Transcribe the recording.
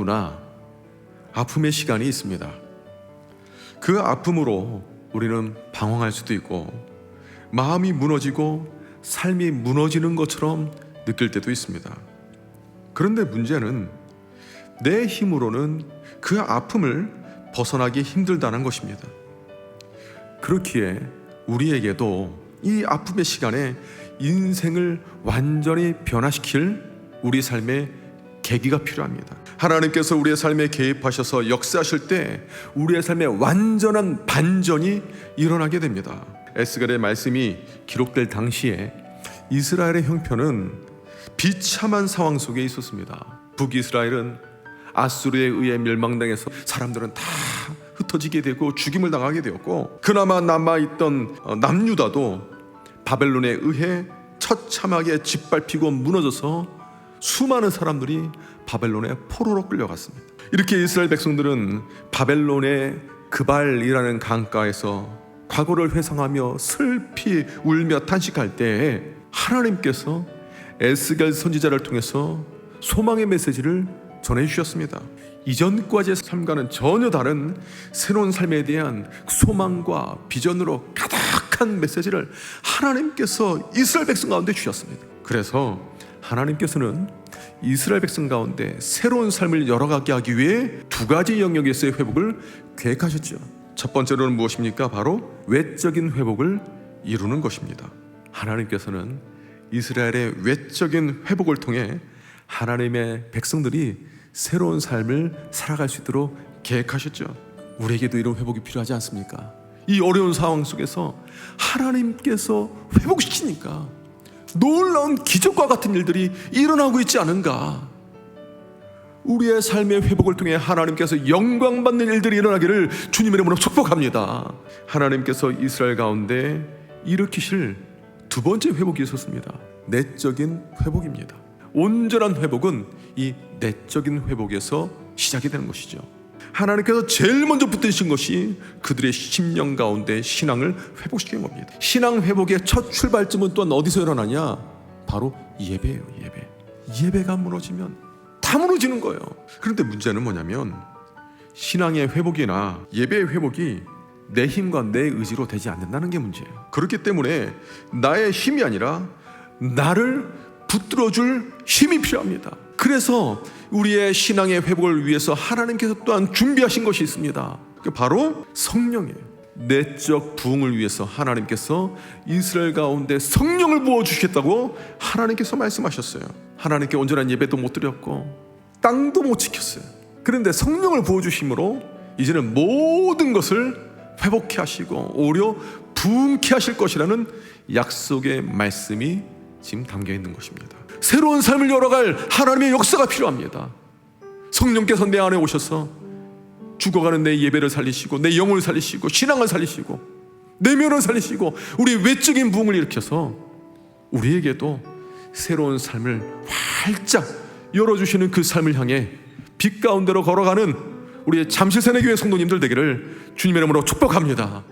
누구나 아픔의 시간이 있습니다. 그 아픔으로 우리는 방황할 수도 있고 마음이 무너지고 삶이 무너지는 것처럼 느낄 때도 있습니다. 그런데 문제는 내 힘으로는 그 아픔을 벗어나기 힘들다는 것입니다. 그렇기에 우리에게도 이 아픔의 시간에 인생을 완전히 변화시킬 우리 삶의 계기가 필요합니다. 하나님께서 우리의 삶에 개입하셔서 역사하실 때 우리의 삶에 완전한 반전이 일어나게 됩니다. 에스겔의 말씀이 기록될 당시에 이스라엘의 형편은 비참한 상황 속에 있었습니다. 북이스라엘은 아수르에 의해 멸망당해서 사람들은 다 흩어지게 되고 죽임을 당하게 되었고, 그나마 남아있던 남유다도 바벨론에 의해 처참하게 짓밟히고 무너져서 수많은 사람들이 바벨론의 포로로 끌려갔습니다. 이렇게 이스라엘 백성들은 바벨론의 그발이라는 강가에서 과거를 회상하며 슬피 울며 탄식할 때에 하나님께서 에스겔 선지자를 통해서 소망의 메시지를 전해주셨습니다. 이전까지의 삶과는 전혀 다른 새로운 삶에 대한 소망과 비전으로 가득한 메시지를 하나님께서 이스라엘 백성 가운데 주셨습니다. 그래서 하나님께서는 이스라엘 백성 가운데 새로운 삶을 열어가게 하기 위해 두 가지 영역에서의 회복을 계획하셨죠. 첫 번째로는 무엇입니까? 바로 외적인 회복을 이루는 것입니다. 하나님께서는 이스라엘의 외적인 회복을 통해 하나님의 백성들이 새로운 삶을 살아갈 수 있도록 계획하셨죠. 우리에게도 이런 회복이 필요하지 않습니까? 이 어려운 상황 속에서 하나님께서 회복시키니까 놀라운 기적과 같은 일들이 일어나고 있지 않은가. 우리의 삶의 회복을 통해 하나님께서 영광받는 일들이 일어나기를 주님의 이름으로 축복합니다. 하나님께서 이스라엘 가운데 일으키실 두 번째 회복이 있었습니다. 내적인 회복입니다. 온전한 회복은 이 내적인 회복에서 시작이 되는 것이죠. 하나님께서 제일 먼저 붙드신 것이 그들의 심령 가운데 신앙을 회복시키는 겁니다. 신앙 회복의 첫 출발점은 또한 어디서 일어나냐? 바로 예배예요. 예배가 무너지면 다 무너지는 거예요. 그런데 문제는 뭐냐면 신앙의 회복이나 예배의 회복이 내 힘과 내 의지로 되지 않는다는 게 문제예요. 그렇기 때문에 나의 힘이 아니라 나를 붙들어줄 힘이 필요합니다. 그래서 우리의 신앙의 회복을 위해서 하나님께서 또한 준비하신 것이 있습니다. 바로 성령이에요. 내적 부흥을 위해서 하나님께서 이스라엘 가운데 성령을 부어주시겠다고 하나님께서 말씀하셨어요. 하나님께 온전한 예배도 못 드렸고 땅도 못 지켰어요. 그런데 성령을 부어주심으로 이제는 모든 것을 회복케 하시고 오히려 부흥케 하실 것이라는 약속의 말씀이 지금 담겨 있는 것입니다. 새로운 삶을 열어갈 하나님의 역사가 필요합니다. 성령께서 내 안에 오셔서 죽어가는 내 예배를 살리시고 내 영혼을 살리시고 신앙을 살리시고 내면을 살리시고 우리 외적인 부흥을 일으켜서 우리에게도 새로운 삶을 활짝 열어주시는 그 삶을 향해 빛 가운데로 걸어가는 우리의 잠실세네교회 성도님들 되기를 주님의 이름으로 축복합니다.